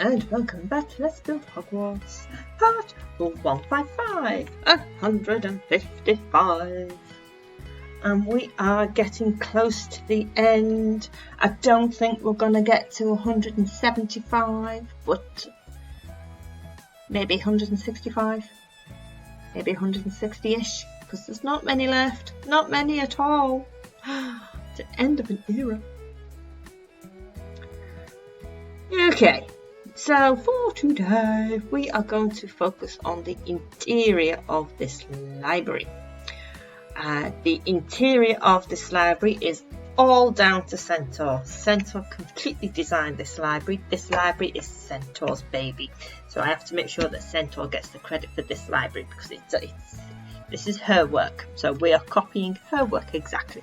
and welcome back to Let's Build Hogwarts, part 155, 155. And we are getting close to the end. I don't think we're going to get to 175, but maybe 165, maybe 160-ish, because there's not many left, not many at all. It's the end of an era. Okay, so for today we are going to focus on the interior of this library. The interior of this library is all down to Centaur. Centaur completely designed this library. This library is Centaur's baby. So I have to make sure that Centaur gets the credit for this library because this is her work. So we are copying her work exactly.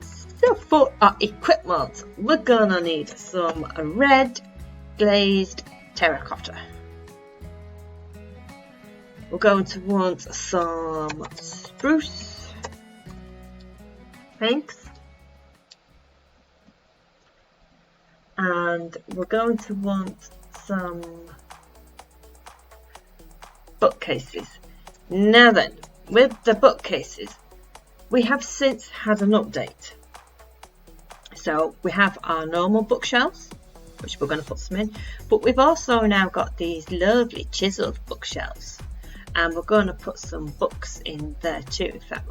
So for our equipment, we're gonna need some red glazed terracotta. We're going to want some spruce planks, and we're going to want some bookcases. Now then, with the bookcases, we have since had an update. So we have our normal bookshelves, which we're going to put some in, but we've also now got these lovely chiselled bookshelves, and we're going to put some books in there too. In fact,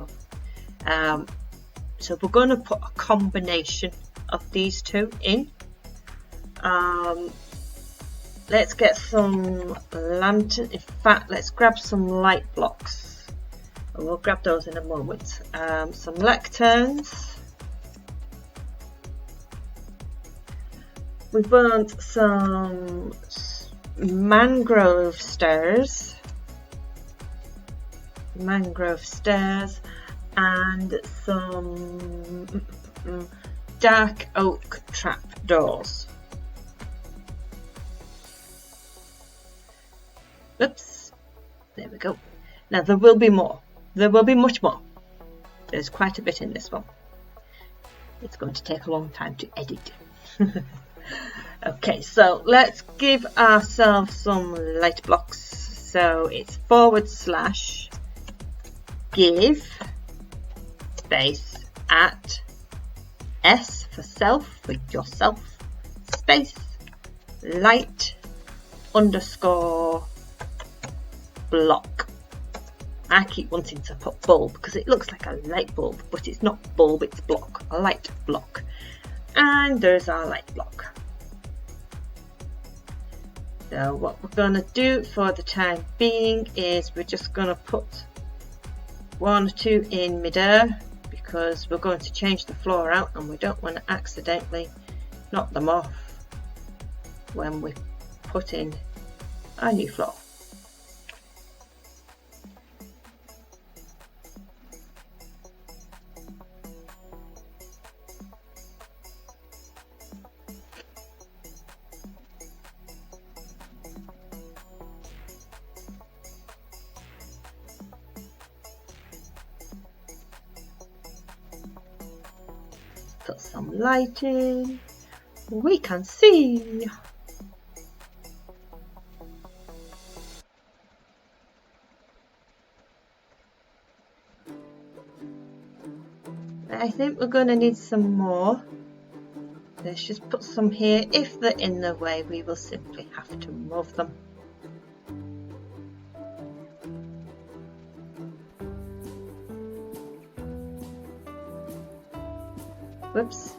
so we're going to put a combination of these two in. Let's get some lantern. In fact, let's grab some light blocks. We'll grab those in a moment. Some lecterns. We want some mangrove stairs, and some dark oak trap doors. Oops, there we go. Now there will be more. There will be much more. There's quite a bit in this one. It's going to take a long time to edit. Okay, so let's give ourselves some light blocks. So it's / give space at S for self, for yourself, space light _ block. I keep wanting to put bulb because it looks like a light bulb, but it's not bulb, it's block, a light block. And there's our light block. So what we're going to do for the time being is we're just going to put 1 or 2 in midair because we're going to change the floor out and we don't want to accidentally knock them off when we put in our new floor. Put some light in, we can see. I think we're going to need some more. Let's just put some here. If they're in the way, we will simply have to move them. Whoops.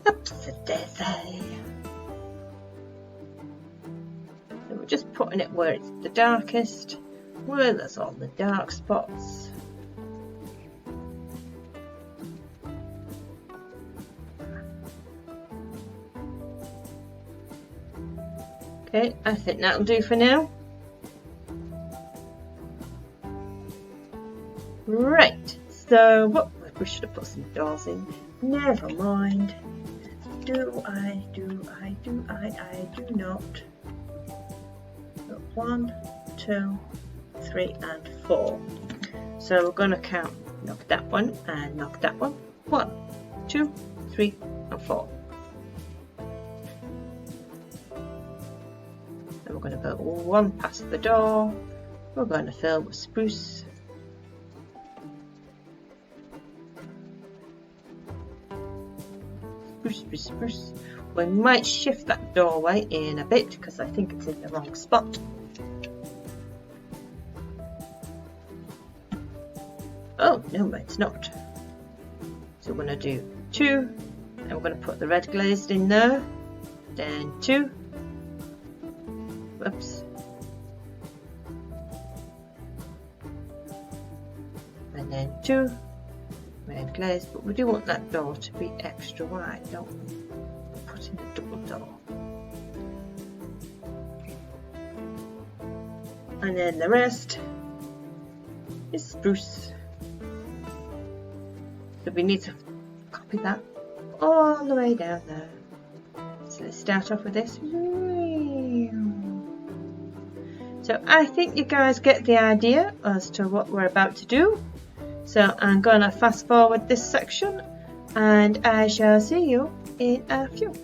Upsy-daisy. So we're just putting it where it's the darkest, where there's all the dark spots. Okay, I think that'll do for now. Right, so what we should have put some doors in. Never mind. Do I do not. So 1, 2, 3 and 4. So we're going to count, knock that one and knock that one. 1, 2, 3 and 4. And we're going to put one past the door. We're going to fill with spruce. Spruce. We might shift that doorway in a bit because I think it's in the wrong spot. Oh, no, it's not. So we're going to do 2, and we're going to put the red glazed in there, then 2, whoops, and then 2, red glazed, but we do want that door to be extra wide, don't we? Put in a double door. And then the rest is spruce. So we need to copy that all the way down there. So let's start off with this. So I think you guys get the idea as to what we're about to do. So I'm going to fast forward this section and I shall see you in a few.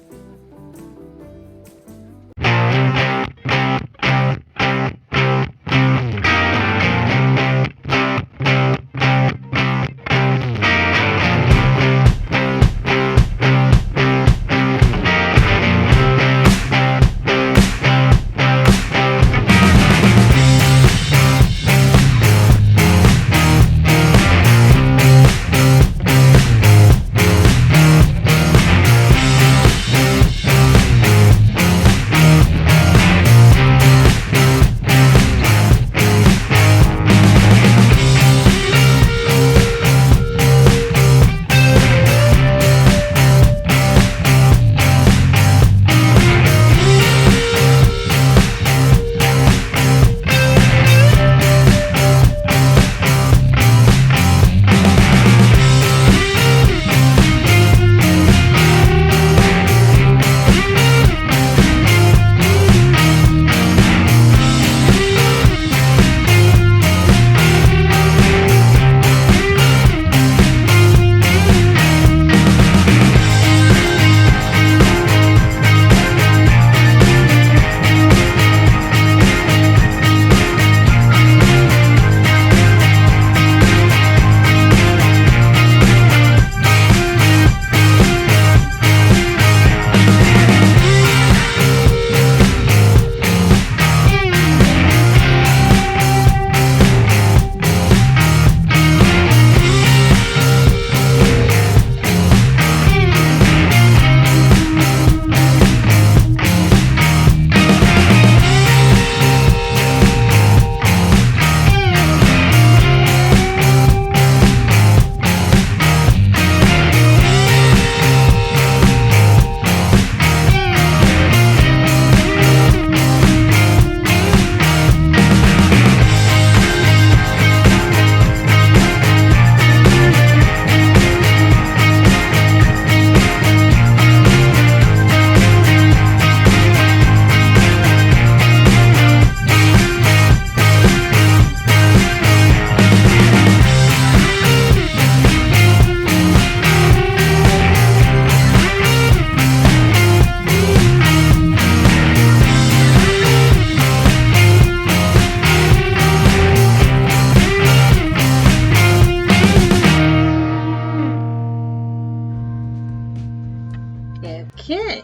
Okay.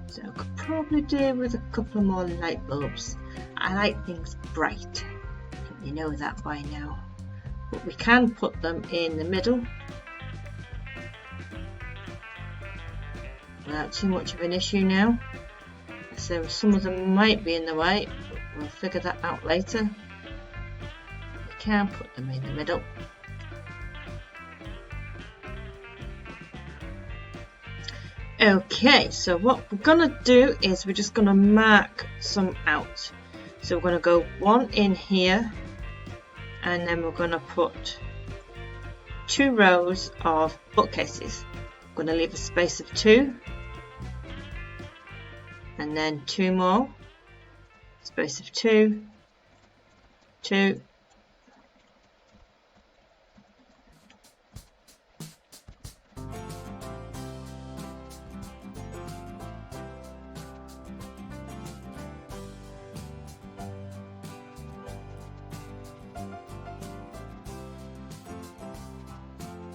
So I could probably do with a couple more light bulbs. I like things bright. You know that by now. But we can put them in the middle without too much of an issue now. So some of them might be in the way, but we'll figure that out later. We can put them in the middle. Okay, so what we're gonna do is we're just gonna mark some out. So we're gonna go one in here, and then we're gonna put 2 rows of bookcases. I'm gonna leave a space of 2, and then 2 more, space of 2, 2,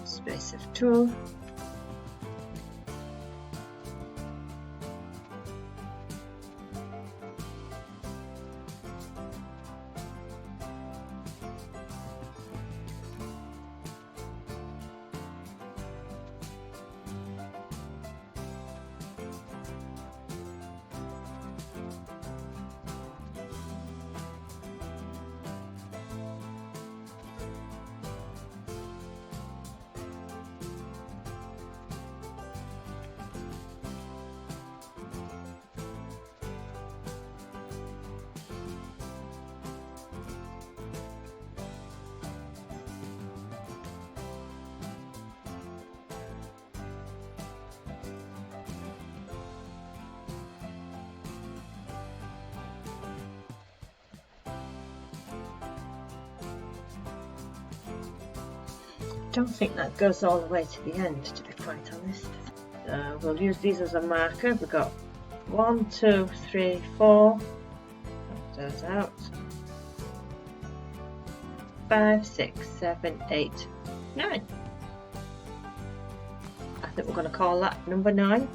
space of 2, don't think that goes all the way to the end, to be quite honest. We'll use these as a marker. We've got 1, 2, 3, 4. Knock those out. 5, 6, 7, 8, 9. I think we're going to call that number 9.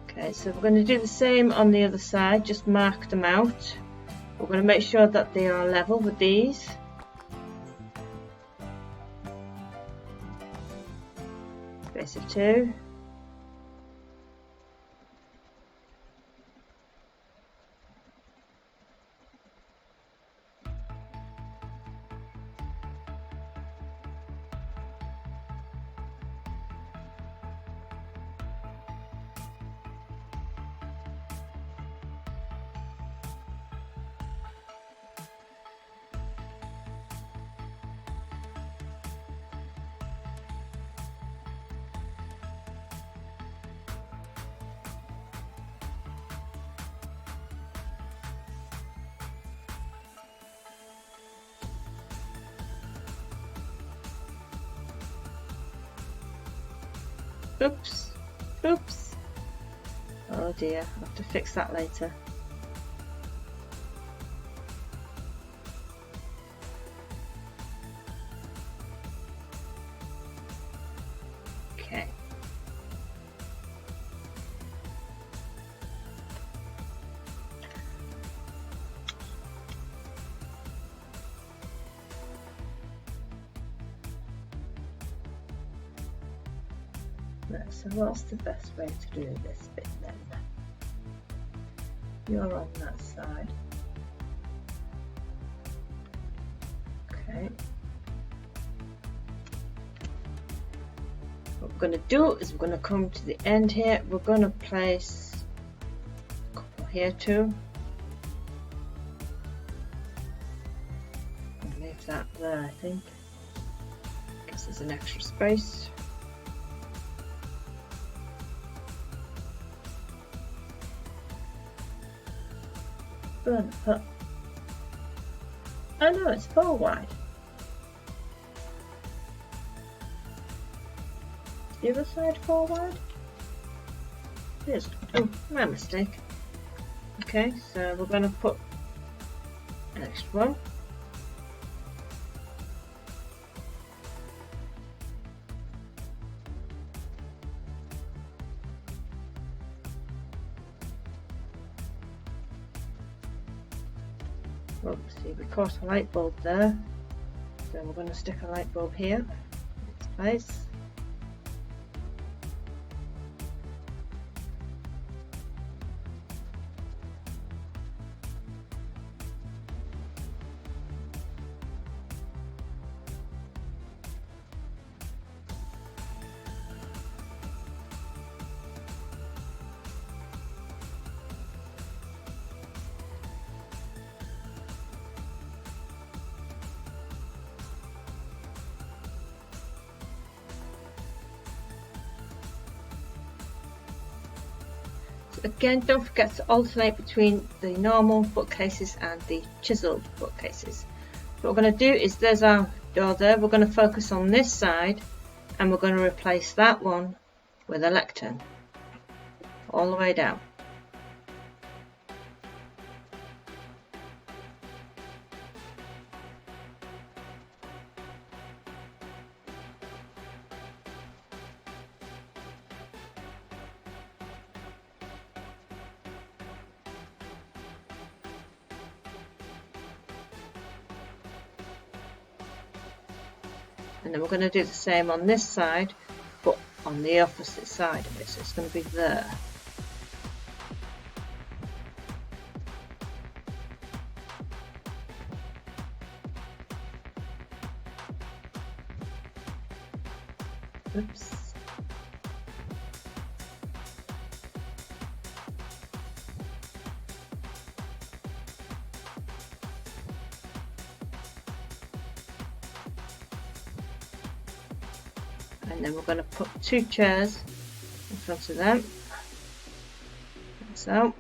Okay, so we're going to do the same on the other side, just mark them out. We're going to make sure that they are level with these. Space of 2. Oops, oops. Oh dear, I'll have to fix that later. Okay. Right, so what's the best way to do this bit then? You're on that side. Okay. What we're going to do is we're going to come to the end here. We're going to place a couple here too. I'll leave that there, I think. Guess there's an extra space. But oh no, it's 4 wide. The other side 4 wide? It is. Oh, my mistake. Okay, so we're going to put an extra one. Oopsie, we caught a light bulb there, so we're going to stick a light bulb here in its place. again, don't forget to alternate between the normal bookcases and the chiselled bookcases. What we're going to do is, there's our door there, we're going to focus on this side and we're going to replace that one with a lectern all the way down. And then we're going to do the same on this side, but on the opposite side of it, so it's going to be there. Oops. And then we're going to put 2 chairs in front of them, like so.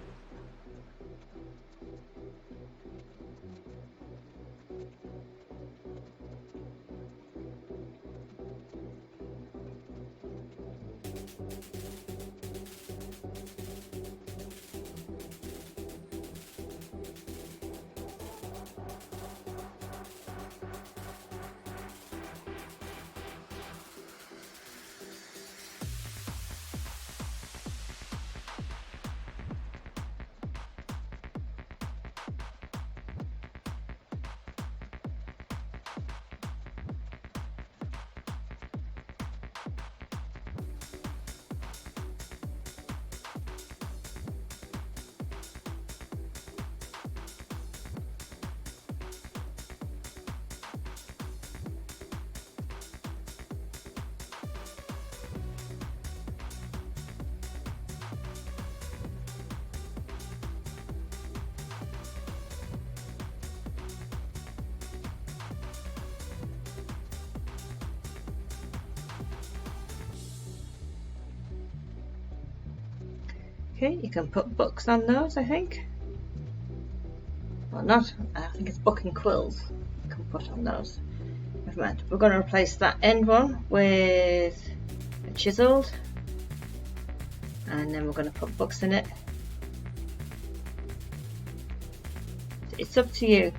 Okay, you can put books on those, I think. Well, not, I think it's book and quills you can put on those. Never mind. We're going to replace that end one with a chiselled, and then we're going to put books in it. It's up to you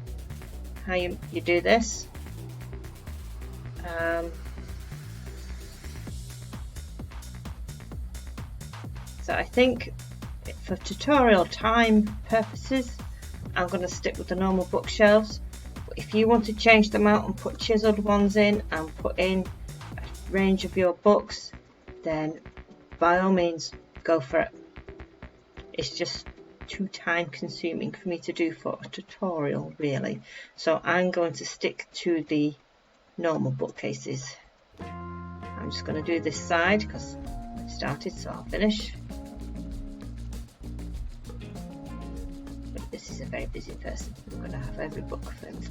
how you do this. So I think for tutorial time purposes, I'm going to stick with the normal bookshelves. But if you want to change them out and put chiselled ones in and put in a range of your books, then by all means go for it. It's just too time consuming for me to do for a tutorial, really. So I'm going to stick to the normal bookcases. I'm just going to do this side because I started, so I'll finish. But this is a very busy person. I'm going to have every book filled.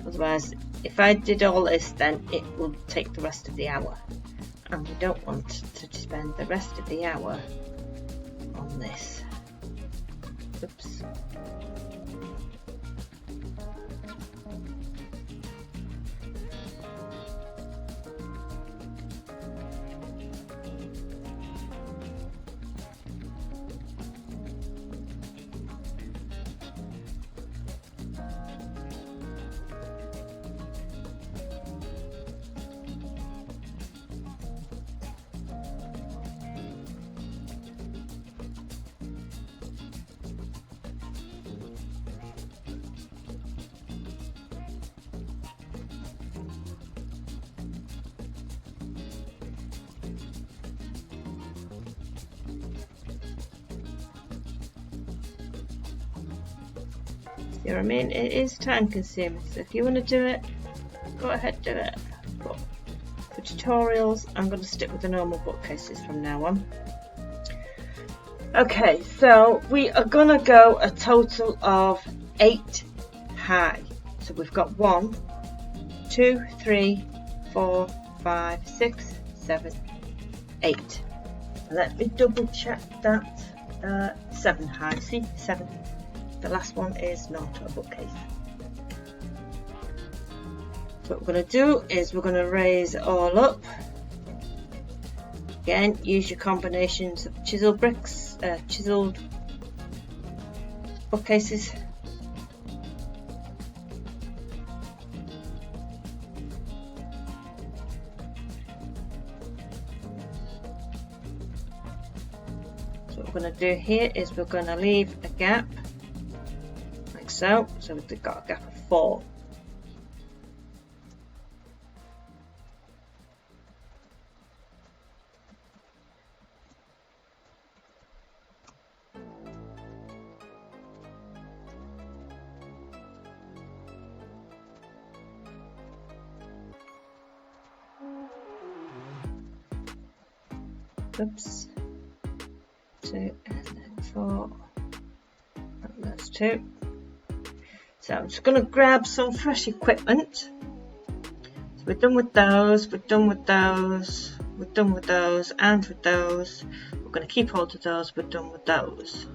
Otherwise, if I did all this, then it will take the rest of the hour, and we don't want to spend the rest of the hour on this. Oops. You know what I mean? It is time consuming, so if you want to do it, go ahead, do it. But for tutorials, I'm going to stick with the normal bookcases from now on. Okay, so we are going to go a total of 8 high. So we've got 1, 2, 3, 4, 5, 6, 7, 8. Let me double check that. 7 high. See, 7. The last one is not a bookcase. So what we're going to do is we're going to raise it all up. Again, use your combinations of chiseled bricks, chiseled bookcases. So what we're going to do here is we're going to leave a gap, like so. So we've got a gap of 4. Oops, 2 and then 4, and that's 2. So I'm just going to grab some fresh equipment. So we're done with those, we're done with those, we're done with those, and with those. We're going to keep hold of those, we're done with those.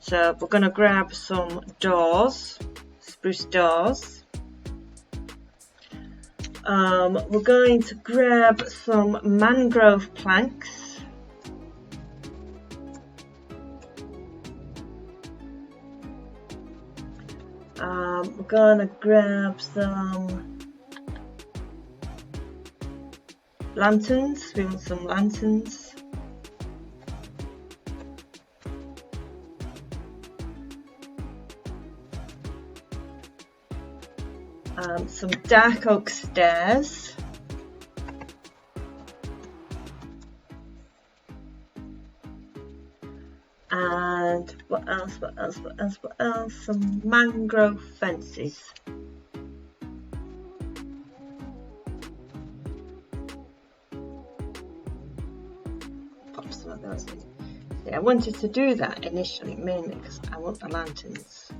So we're going to grab some doors, spruce doors. We're going to grab some mangrove planks. We're gonna grab some lanterns. We want some lanterns. Some dark oak stairs. And what else? Some mangrove fences. Pop some of those in. See, I wanted to do that initially mainly because I want the lanterns.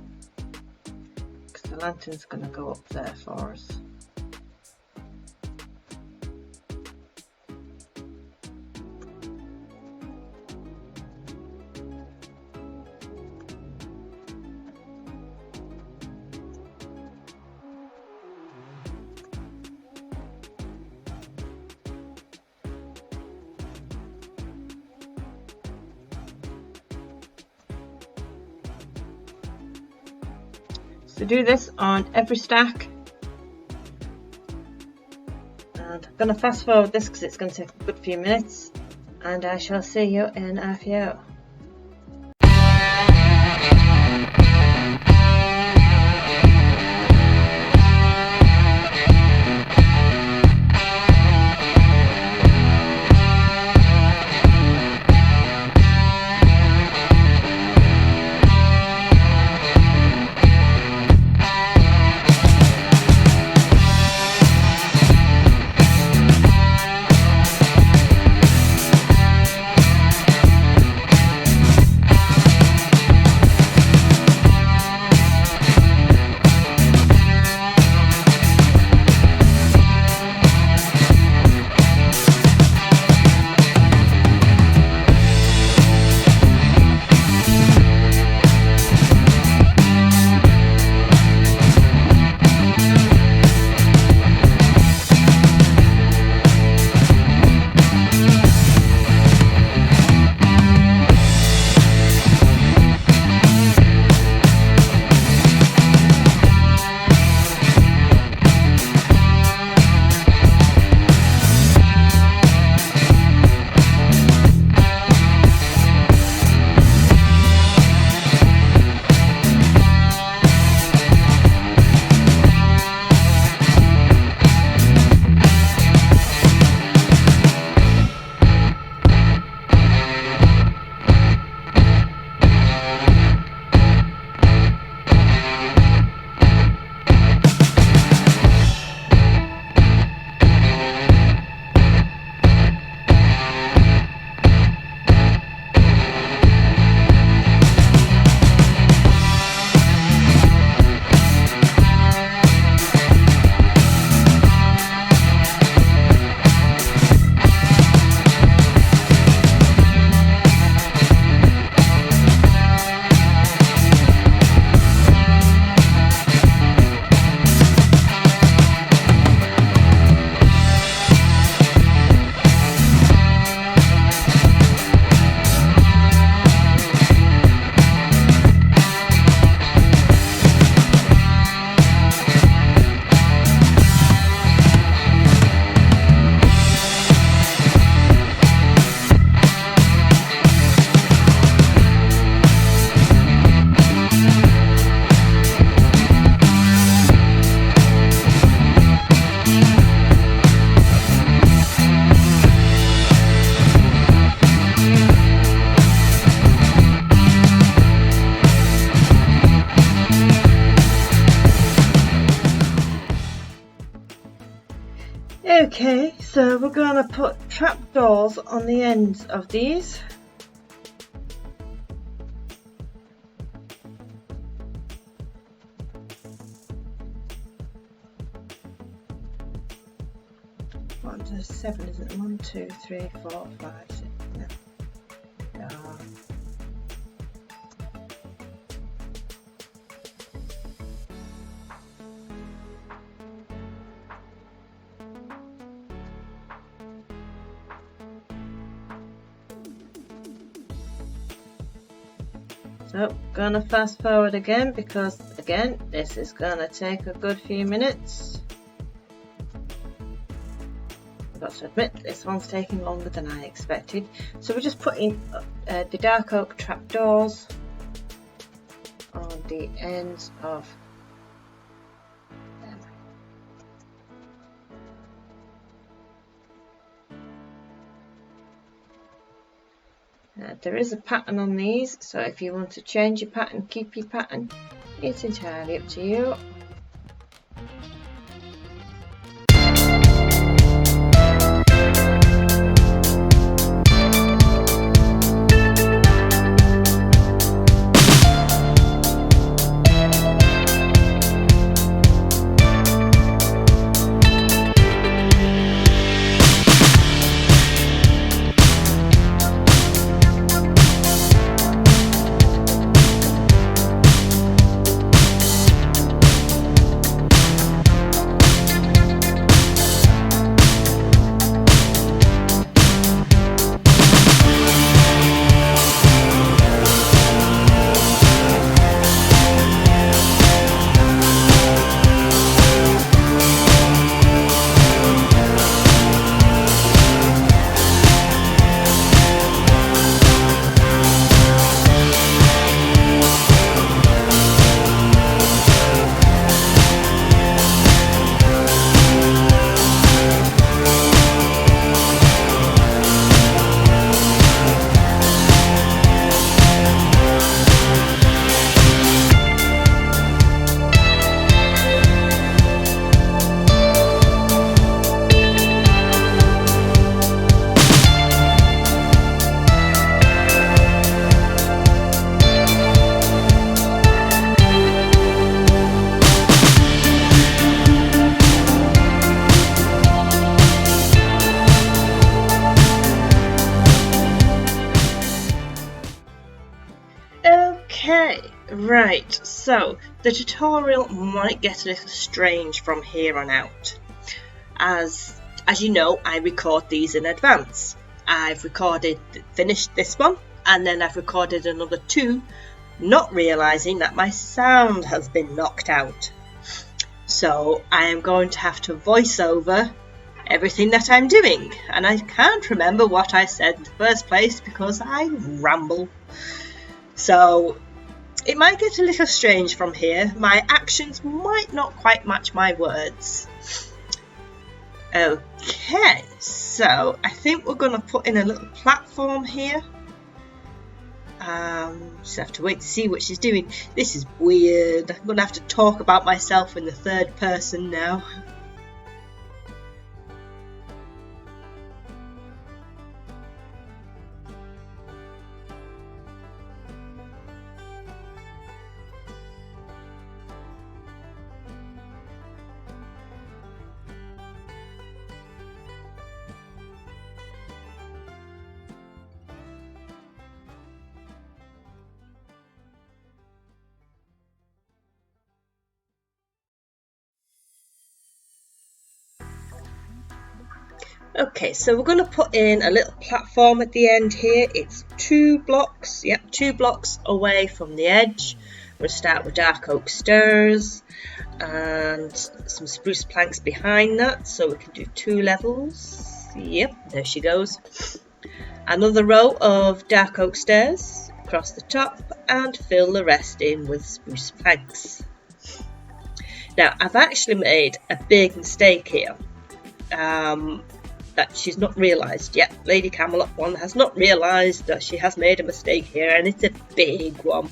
Because the lantern's going to go up there for us. So do this on every stack, and I'm going to fast forward this because it's going to take a good few minutes, and I shall see you in a few. So we're going to put trapdoors on the ends of these. There's 7, isn't it? 1, 2, 3, 4, 5, 6. No. So, gonna fast forward again because again this is gonna take a good few minutes. I've got to admit this one's taking longer than I expected. So we're just putting the dark oak trapdoors on the ends of them. There is a pattern on these, so if you want to change your pattern, keep your pattern, it's entirely up to you. Okay, right, so the tutorial might get a little strange from here on out. As you know, I record these in advance. I've finished this one, and then I've recorded another 2, not realising that my sound has been knocked out. So I am going to have to voice over everything that I'm doing, and I can't remember what I said in the first place because I ramble. So it might get a little strange from here. My actions might not quite match my words. Okay, so I think we're going to put in a little platform here. Just have to wait to see what she's doing. This is weird. I'm going to have to talk about myself in the third person now. Okay, so we're going to put in a little platform at the end here. It's 2 blocks, yep, 2 blocks away from the edge. We'll start with dark oak stairs and some spruce planks behind that, so we can do 2 levels. Yep, there she goes. Another row of dark oak stairs across the top and fill the rest in with spruce planks. Now, I've actually made a big mistake here. That she's not realised yet. Lady Camelot 1 has not realised that she has made a mistake here, and it's a big one.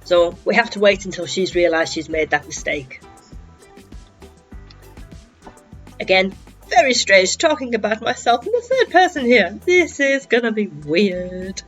So we have to wait until she's realised she's made that mistake. Again, very strange talking about myself in the third person here. This is gonna be weird.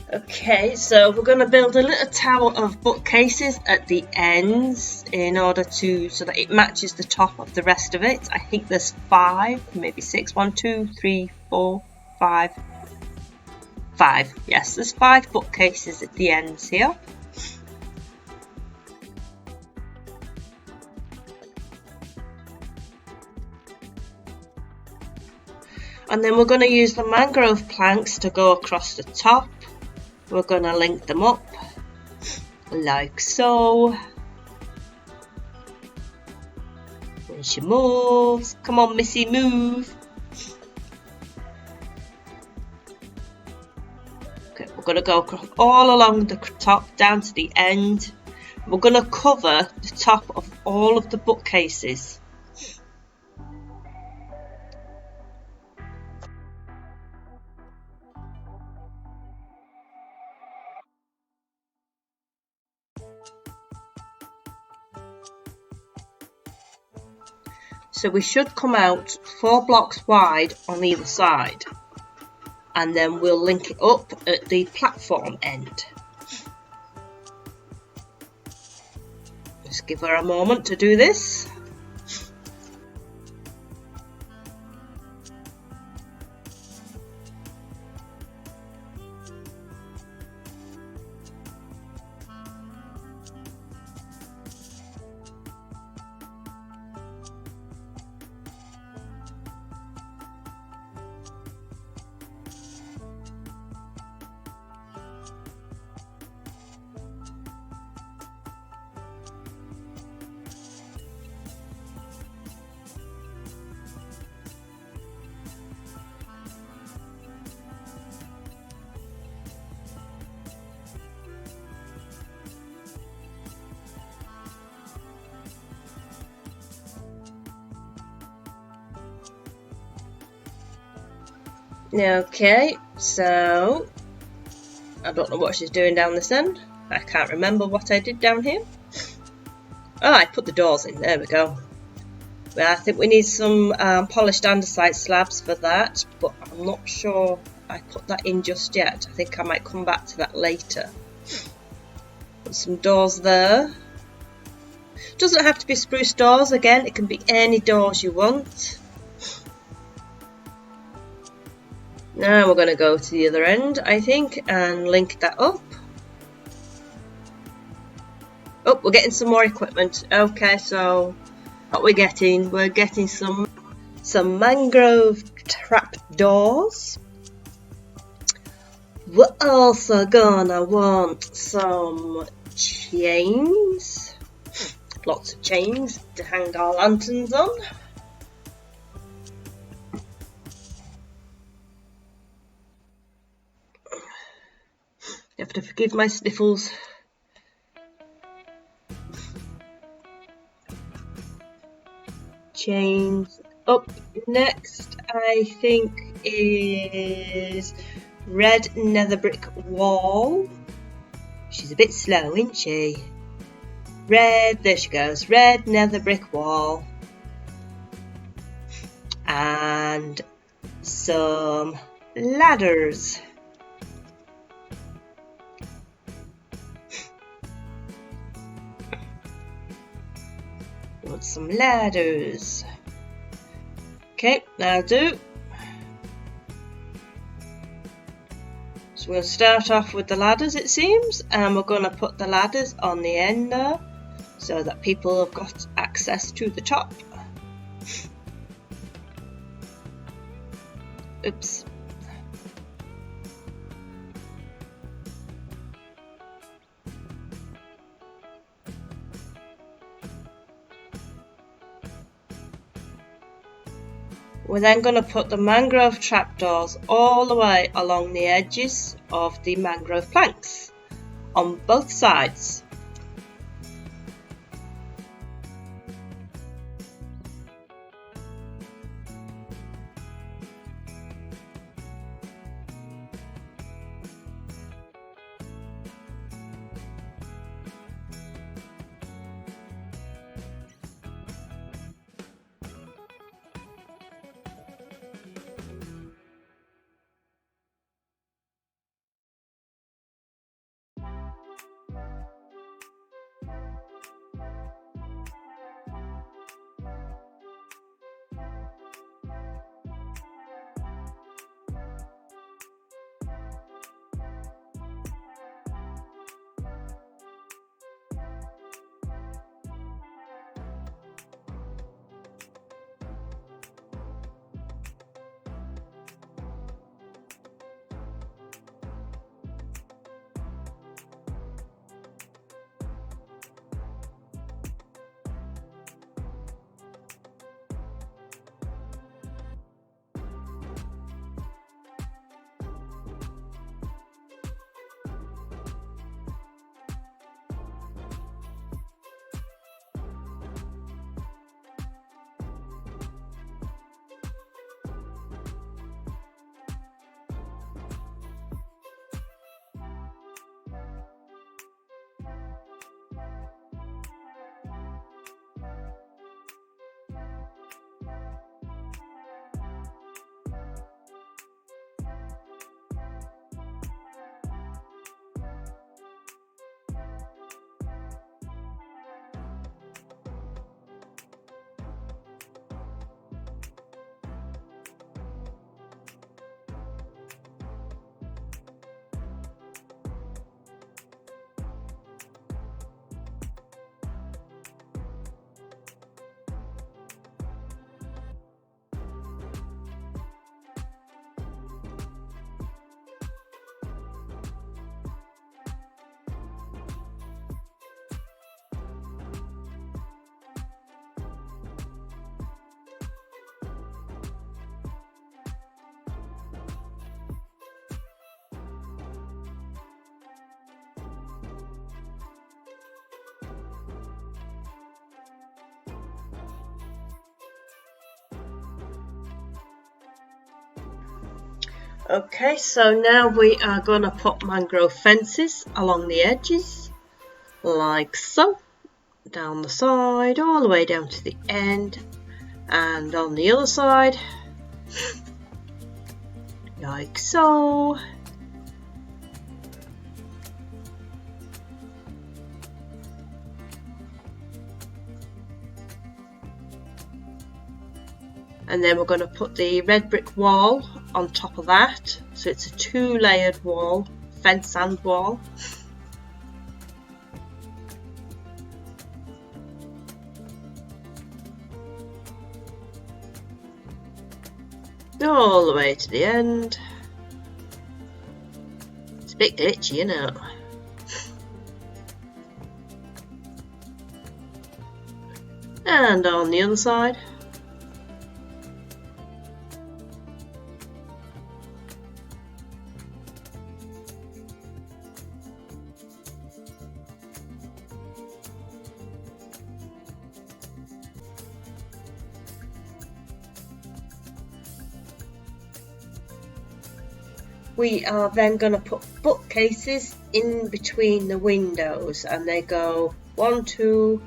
Okay, so we're going to build a little tower of bookcases at the ends in order so that it matches the top of the rest of it. I think there's 5, maybe 6. 1, 2, 3, 4, 5. 5. Yes, there's 5 bookcases at the ends here. And then we're going to use the mangrove planks to go across the top. We're going to link them up like so. When she moves, come on Missy, move. Okay, we're going to go all along the top down to the end. We're going to cover the top of all of the bookcases. So we should come out 4 blocks wide on either side, and then we'll link it up at the platform end. Just give her a moment to do this. Okay, so I don't know what she's doing down this end. I can't remember what I did down here. Oh, I put the doors in, there we go. Well, I think we need some polished andesite slabs for that, but I'm not sure I put that in just yet. I think I might come back to that later. Put some doors there. Doesn't have to be spruce doors, again, it can be any doors you want. Now we're going to go to the other end, I think, and link that up. Oh, we're getting some more equipment. Okay, so what we're getting some mangrove trap doors. We're also gonna want some chains. Lots of chains to hang our lanterns on. You have to forgive my sniffles. Chains. Up next, I think, is red nether brick wall. She's a bit slow, isn't she? Red, there she goes. Red nether brick wall. And some ladders. Want some ladders. Okay, that'll do. So we'll start off with the ladders, it seems, and we're going to put the ladders on the end there so that people have got access to the top. Oops. We're then going to put the mangrove trapdoors all the way along the edges of the mangrove planks on both sides. Okay, so now we are going to put mangrove fences along the edges, like so, down the side, all the way down to the end, and on the other side, like so. And then we're going to put the red brick wall on top of that, so it's a 2-layered wall, fence and wall. All the way to the end. It's a bit glitchy, isn't it? And on the other side. We are then going to put bookcases in between the windows, and they go 1, 2,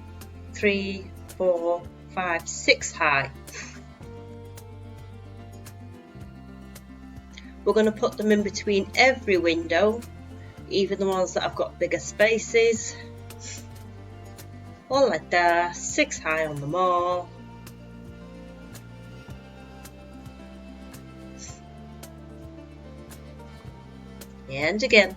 3, 4, 5, 6 high. We're going to put them in between every window, even the ones that have got bigger spaces. All like that, 6 high on them all. And again.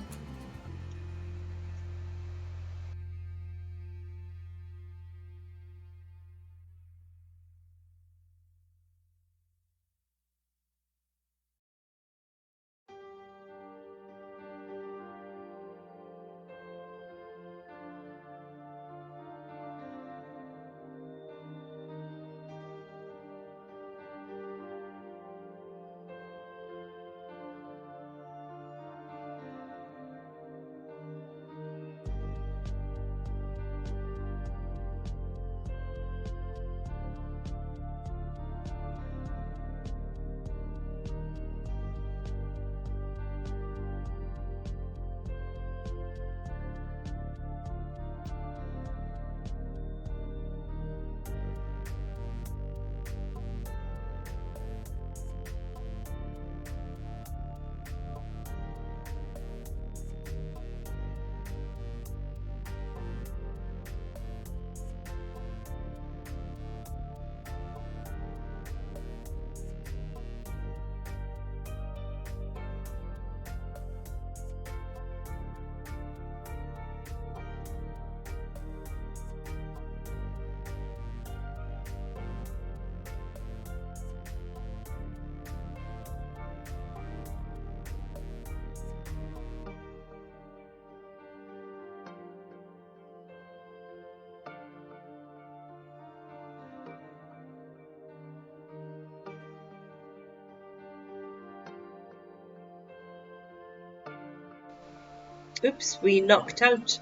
Oops, we knocked out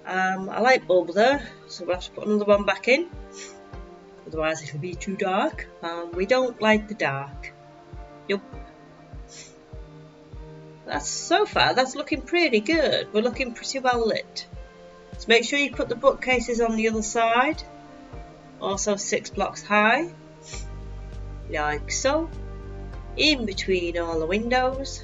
a light bulb there, so we'll have to put another one back in, otherwise it'll be too dark. We don't like the dark. Nope. So far that's looking pretty good. We're looking pretty well lit. So make sure you put the bookcases on the other side, also 6 blocks high, like so, in between all the windows.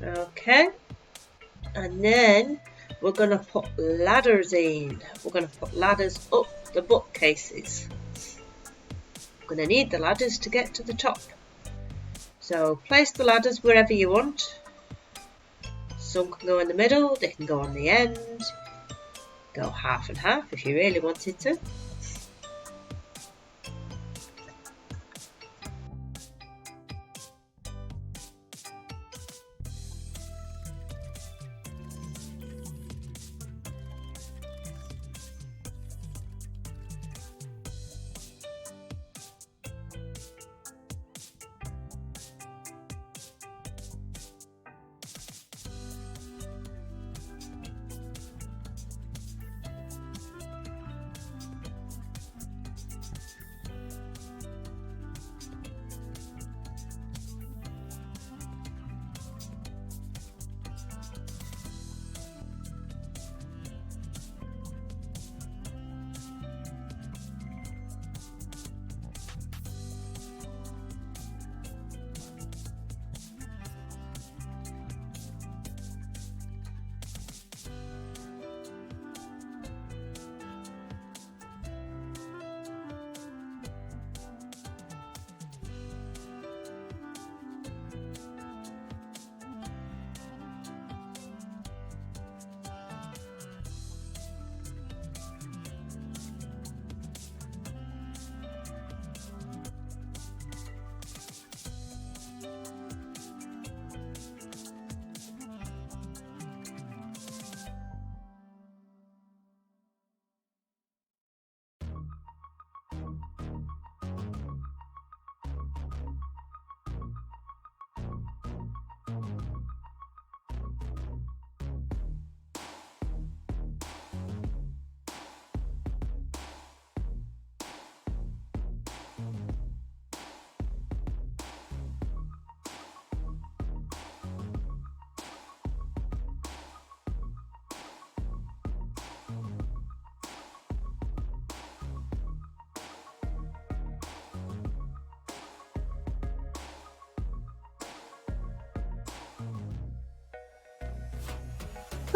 Okay, and then we're going to put ladders in. We're going to put ladders up the bookcases. We're going to need the ladders to get to the top. So place the ladders wherever you want. Some can go in the middle, they can go on the end, go half and half if you really wanted to.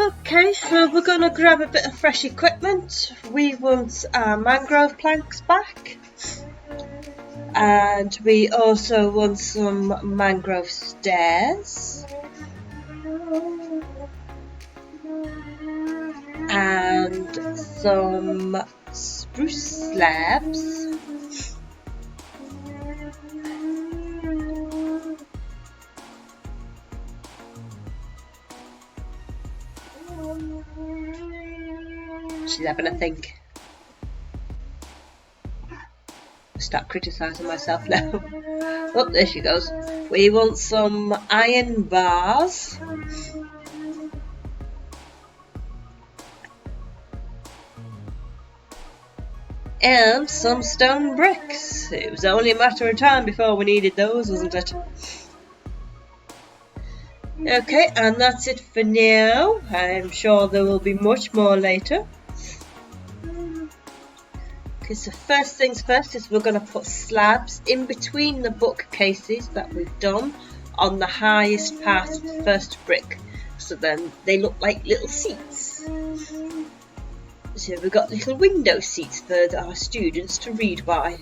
Okay, so we're going to grab a bit of fresh equipment. We want our mangrove planks back, and we also want some mangrove stairs, and some spruce slabs. She's having a think. Start criticising myself now. Oh, there she goes. We want some iron bars. And some stone bricks. It was only a matter of time before we needed those, wasn't it? Okay, and that's it for now. I'm sure there will be much more later. Okay, so first things first is we're going to put slabs in between the bookcases that we've done on the highest part of the first brick, so then they look like little seats. So we've got little window seats for our students to read by.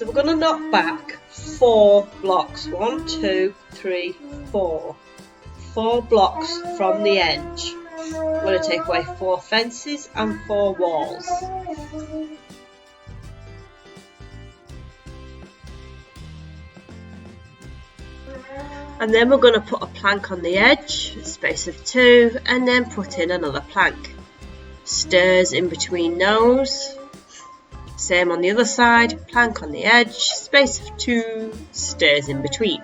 So we're going to knock back 4 blocks. 1, 2, 3, 4. 4 blocks from the edge. We're going to take away 4 fences and 4 walls. And then we're going to put a plank on the edge, a space of 2, and then put in another plank. Stairs in between those. Same on the other side, plank on the edge, space of 2, stairs in between.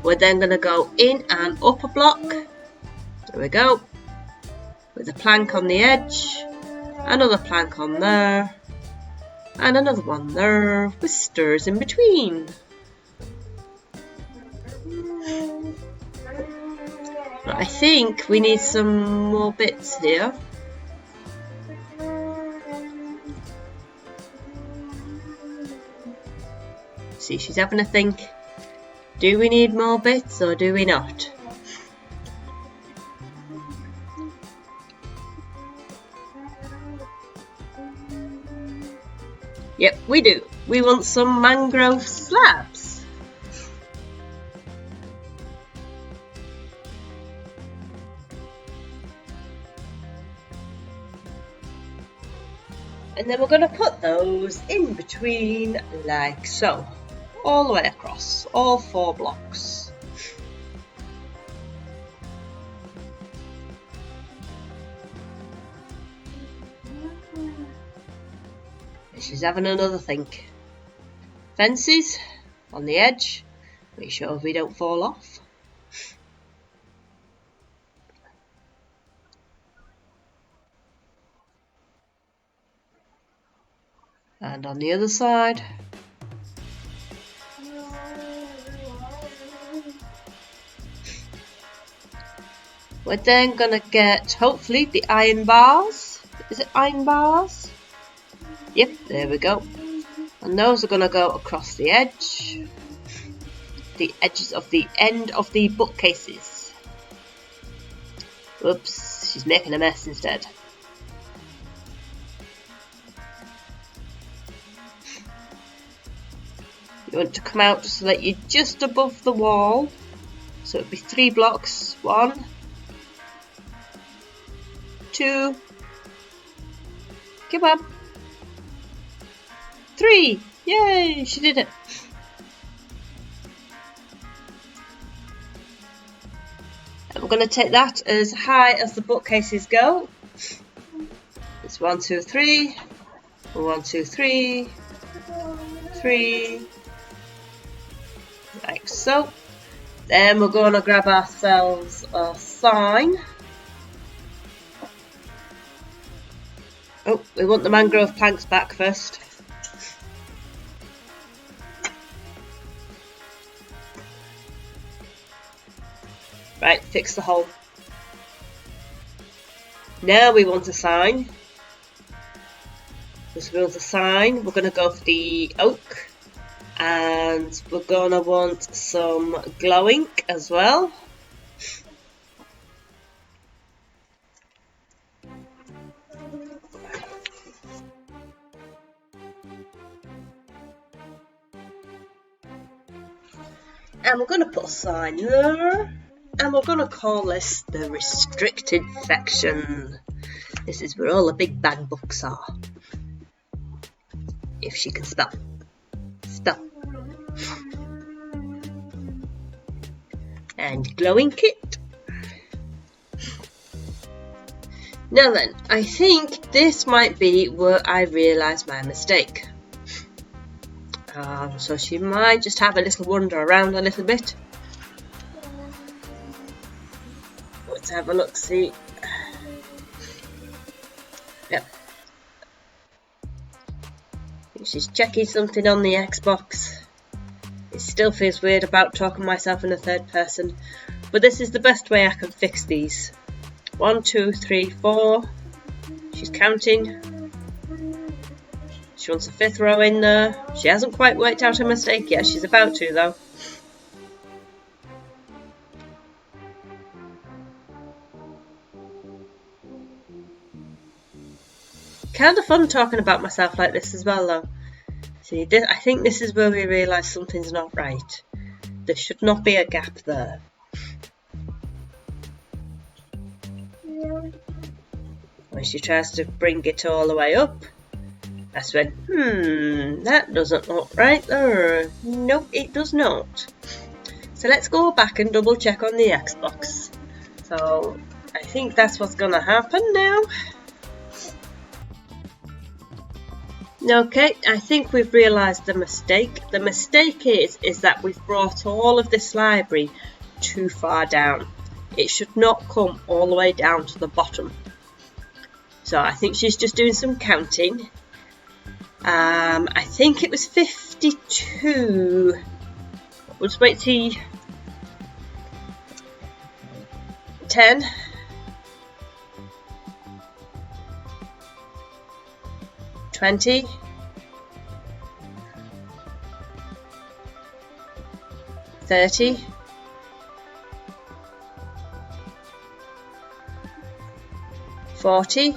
We're then going to go in and up a block. There we go. With a plank on the edge, another plank on there, and another one there with stairs in between. I think we need some more bits here. See, she's having a think. Do we need more bits or do we not? Yep, we do. We want some mangrove slabs. And then we're going to put those in between like so. All the way across, all 4 blocks. She's having another think. Fences on the edge, make sure we don't fall off. And on the other side. We're then going to get, hopefully, the iron bars. Is it iron bars? Yep, there we go. And those are going to go across the edge. The edges of the end of the bookcases. Oops, she's making a mess instead. You want to come out so that you're just above the wall. So it'd be 3 blocks. 1, 2, come on, 3, yay, she did it. And we're going to take that as high as the bookcases go. It's 1, 2, 3, 1, 2, 3, 3, like so. Then we're going to grab ourselves a sign. Oh, we want the mangrove planks back first. Right, fix the hole. Now we want a sign. Because we want a sign, we're going to go for the oak. And we're going to want some glow ink as well. And we're going to put a sign there, and we're going to call this the restricted section. This is where all the big bag books are. If she can spell. Spell. And glowing kit. Now then, I think this might be where I realise my mistake. So she might just have a little wander around a little bit. Let's have a look, see. Yep. She's checking something on the Xbox. It still feels weird about talking myself in the third person, but this is the best way I can fix these. 1, 2, 3, 4. She's counting. She wants a 5th row in there. She hasn't quite worked out her mistake yet. She's about to, though. Kind of fun talking about myself like this as well, though. This See, I think this is where we realise something's not right. There should not be a gap there. When she tries to bring it all the way up, that's when, that doesn't look right there. Nope, it does not. So let's go back and double check on the Xbox. So I think that's what's gonna happen now. Okay, I think we've realised the mistake. The mistake is that we've brought all of this library too far down. It should not come all the way down to the bottom. So I think she's just doing some counting. I think it was 52. We'll just wait till 10. 20. 30. 40.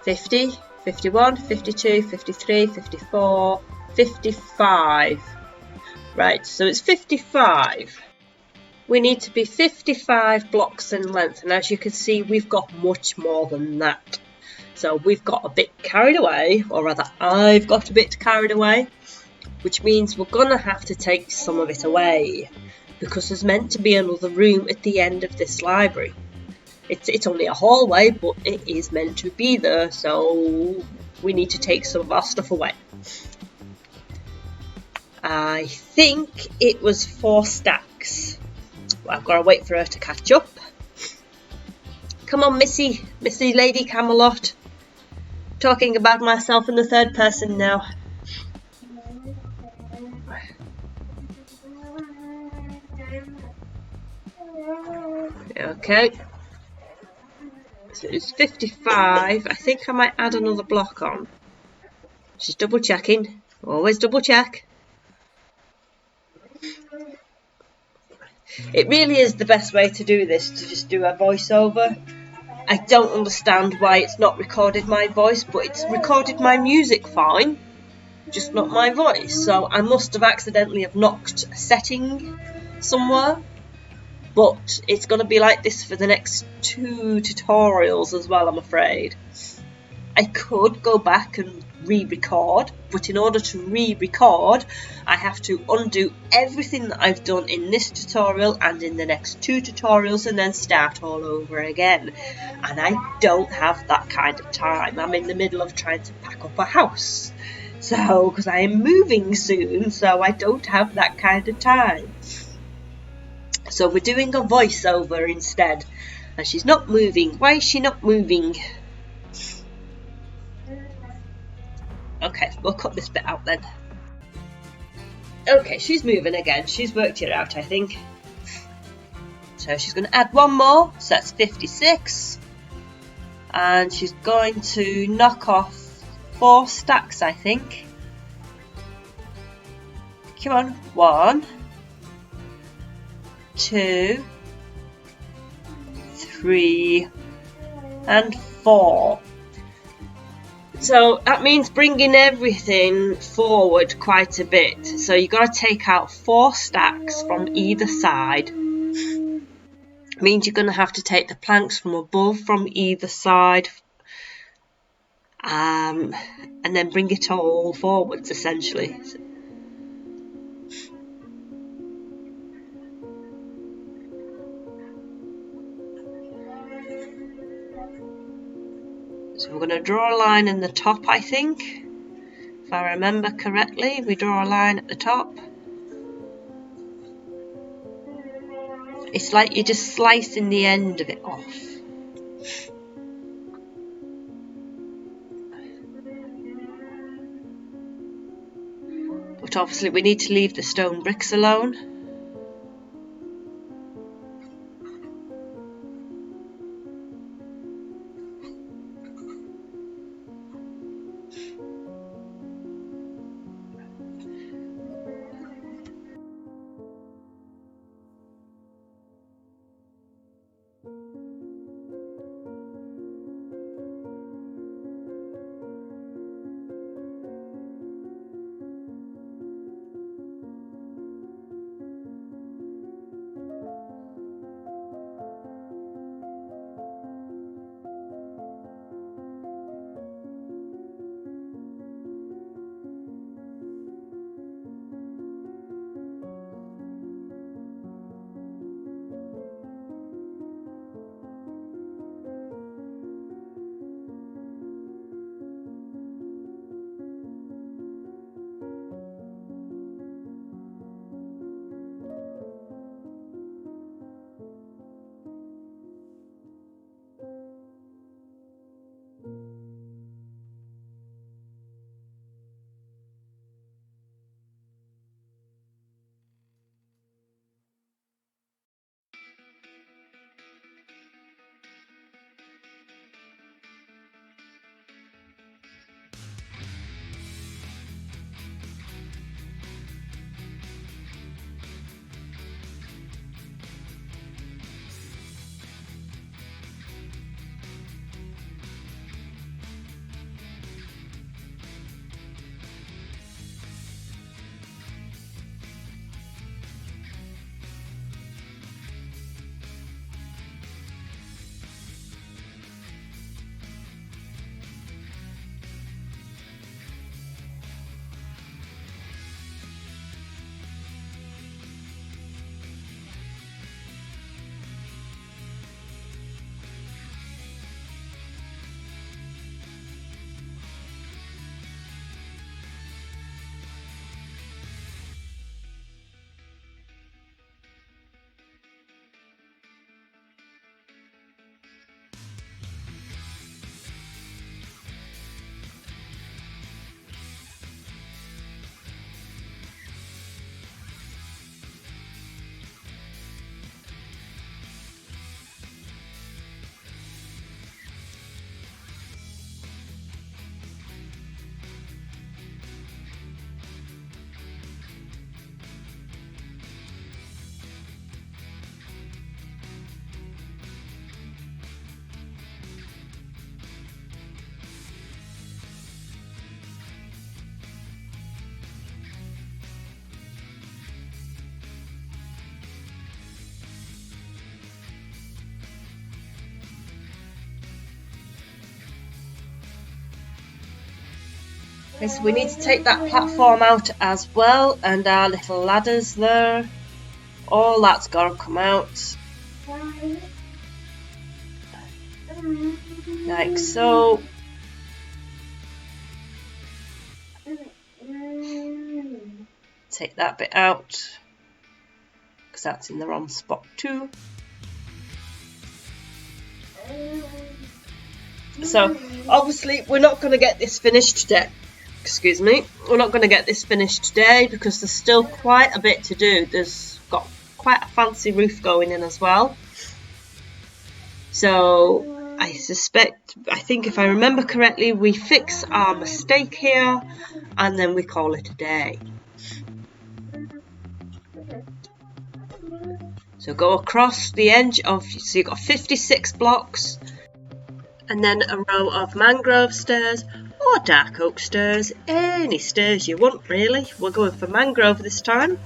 50, 51, 52, 53, 54, 55. Right, so it's 55. We need to be 55 blocks in length, and as you can see, we've got much more than that. So we've got a bit carried away, or rather I've got a bit carried away, which means we're going to have to take some of it away, because there's meant to be another room at the end of this library. It's only a hallway, but it is meant to be there, so we need to take some of our stuff away. I think it was 4 stacks. Well, I've got to wait for her to catch up. Come on, Missy Lady Camelot. Talking about myself in the third person now. Okay. So it's 55. I think I might add another block on. She's double checking. Always double check. It really is the best way to do this, to just do a voiceover. I don't understand why it's not recorded my voice, but it's recorded my music fine, just not my voice. So I must have accidentally have knocked a setting somewhere. But it's going to be like this for the next 2 tutorials as well, I'm afraid. I could go back and re-record, but in order to re-record, I have to undo everything that I've done in this tutorial and in the next 2 tutorials and then start all over again. And I don't have that kind of time. I'm in the middle of trying to pack up a house. So, because I am moving soon, so I don't have that kind of time. So we're doing a voiceover instead. And she's not moving. Why is she not moving? Okay, we'll cut this bit out then. Okay, she's moving again. She's worked it out, I think. So she's going to add 1 more. So that's 56. And she's going to knock off 4 stacks, I think. Come on. 1. 2, 3, and 4. So that means bringing everything forward quite a bit. So you've got to take out 4 stacks from either side. It means you're going to have to take the planks from above from either side. And then bring it all forwards, essentially. So we're going to draw a line in the top, I think. If I remember correctly, we draw a line at the top. It's like you're just slicing the end of it off. But obviously we need to leave the stone bricks alone. Okay, so we need to take that platform out as well, and our little ladders there. All that's got to come out. Like so. Take that bit out, because that's in the wrong spot too. So obviously we're not going to get this finished today. Excuse me. We're not going to get this finished today because there's still quite a bit to do. There's got quite a fancy roof going in as well. So I think if I remember correctly, we fix our mistake here and then we call it a day. So go across the edge of, so you've got 56 blocks, and then a row of mangrove stairs or dark oak stairs, any stairs you want really. We're going for mangrove this time.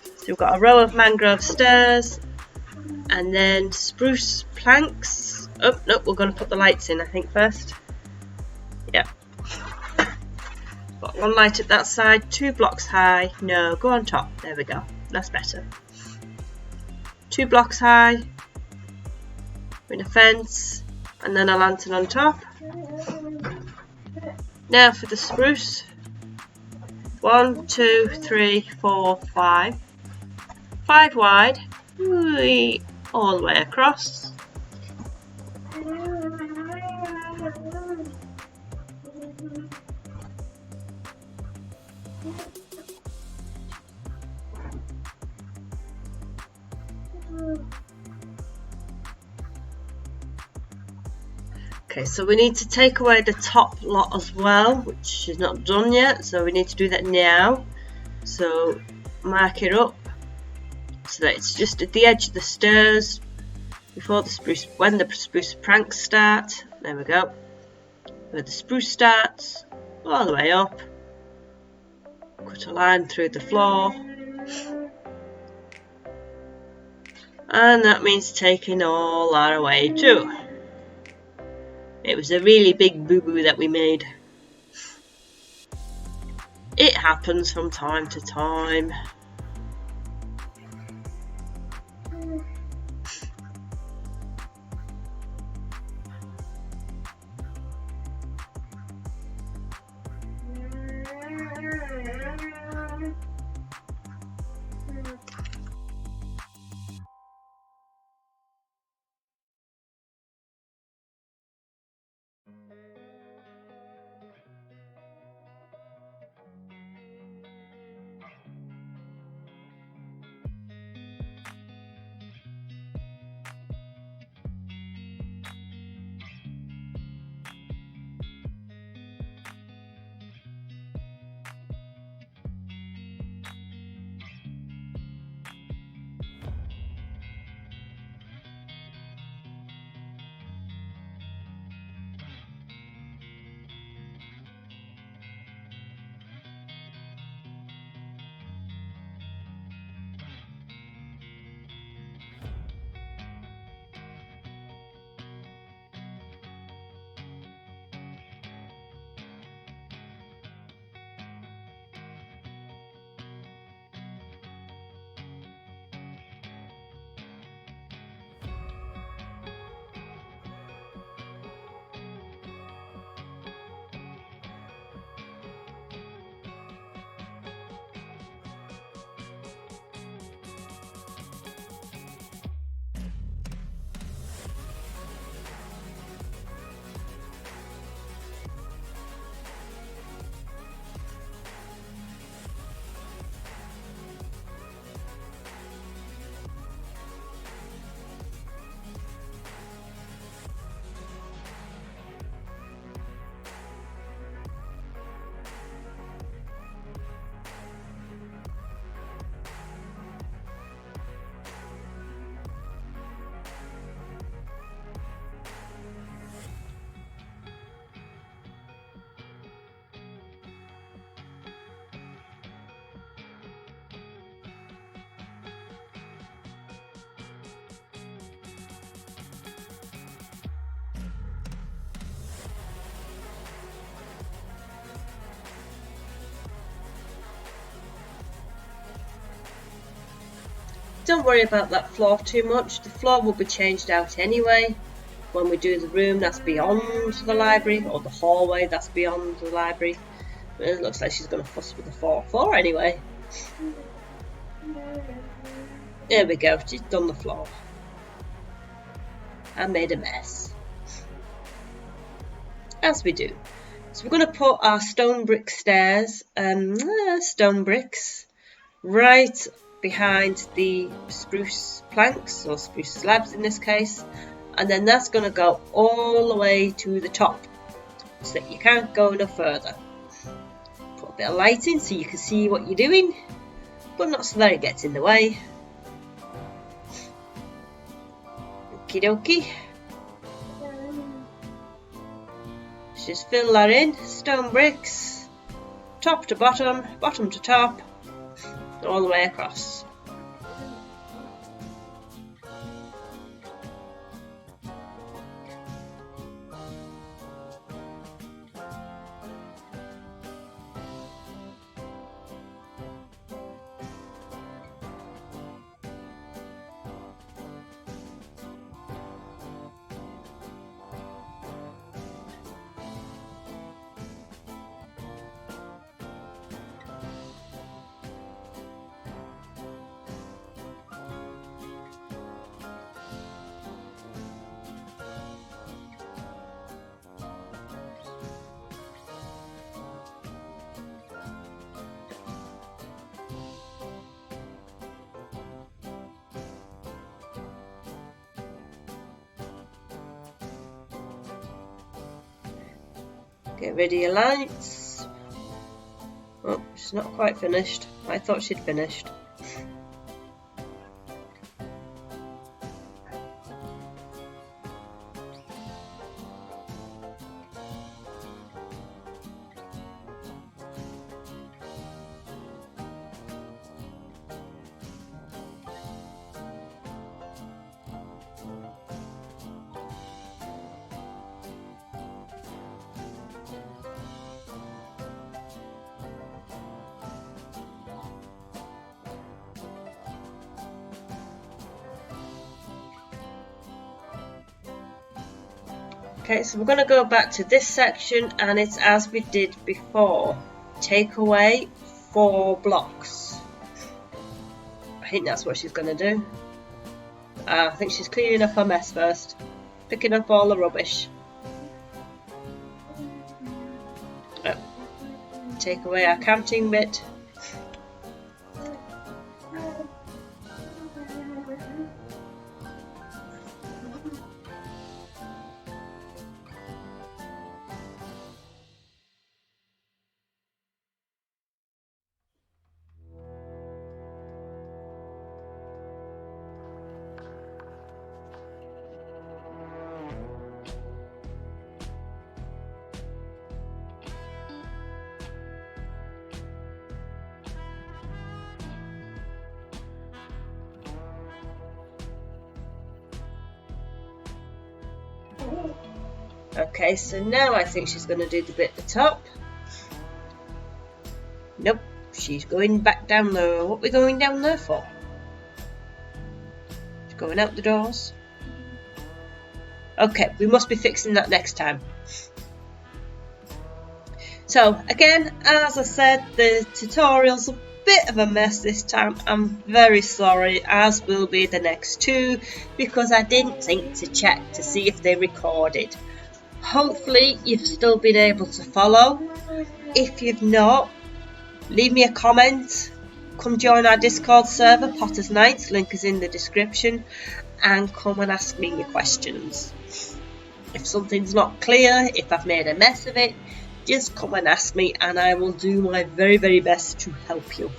So we've got a row of mangrove stairs and then spruce planks. Oh no, we're going to put the lights in I think first. Yep. Got one light at that side, 2 blocks high. No, go on top. There we go. That's better. 2 blocks high with a fence and then a lantern on top. Now for the spruce. 1, 2, 3, 4, 5. 5 wide. All the way across. Okay, so we need to take away the top lot as well, which is not done yet, so we need to do that now. So mark it up so that it's just at the edge of the stairs before the spruce, when the spruce pranks start. There we go. Where the spruce starts, all the way up. Cut a line through the floor. And that means taking all that away too. It was a really big boo-boo that we made. It happens from time to time. don't worry about that floor too much. The floor will be changed out anyway. When we do the room that's beyond the library, or the hallway that's beyond the library. It looks like she's going to fuss with the fourth floor anyway. There we go, she's done the floor. I made a mess. As we do. So we're going to put our stone brick stairs, stone bricks, right behind the spruce planks, or spruce slabs in this case. And then that's going to go all the way to the top, so that you can't go no further. Put a bit of lighting so you can see what you're doing, but not so that it gets in the way. Okie dokie. Just fill that in, stone bricks, top to bottom, bottom to top, all the way across. Get rid of your lights. Oh, she's not quite finished. I thought she'd finished. Okay, so we're going to go back to this section, and it's as we did before. Take away 4 blocks. I think that's what she's going to do. I think she's cleaning up her mess first. Picking up all the rubbish. Oh. Take away our counting bit. Okay, so now I think she's going to do the bit at the top. Nope, she's going back down there. What are we going down there for? She's going out the doors. Okay, we must be fixing that next time. So, again, as I said, the tutorial's a bit of a mess this time. I'm very sorry, as will be the next 2, because I didn't think to check to see if they recorded. Hopefully you've still been able to follow. If you've not, leave me a comment. Come join our Discord server, Potter's Knights, link is in the description, and come and ask me your questions. If something's not clear, if I've made a mess of it, just come and ask me, and I will do my very, very best to help you.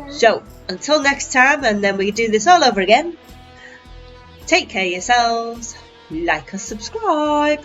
So, until next time, and then we do this all over again, take care of yourselves, like and subscribe.